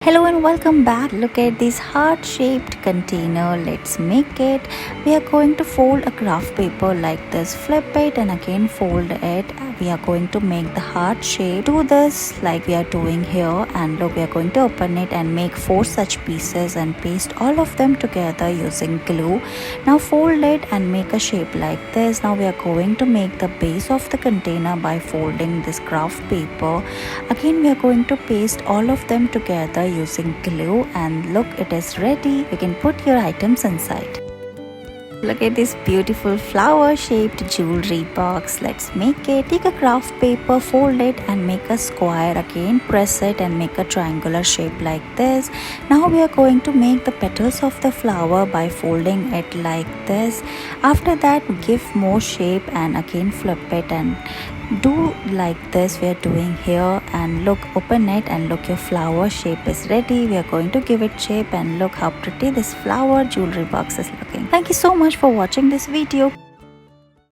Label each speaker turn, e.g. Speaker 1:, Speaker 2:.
Speaker 1: Hello and welcome back. Look at this heart-shaped container. Let's make it. We are going to fold a craft paper like this, flip it and again fold it. We are going to make the heart shape. Do this like we are doing here, and look, we are going to open it and make 4 such pieces and paste all of them together using glue. Now fold it and make a shape like this. Now we are going to make the base of the container by folding this craft paper. Again, we are going to paste all of them together using glue, and look, it is ready. You can put your items inside. Look at this beautiful flower shaped jewelry box. Let's make it. Take a craft paper, fold it and make a square. Again press it and make a triangular shape like this. Now we are going to make the petals of the flower by folding it like this. After that, give more shape and again flip it and do like this we are doing here. And look, open it and look, your flower shape is ready. We are going to give it shape, and look how pretty this flower jewelry box is looking. Thank you so much for watching this video.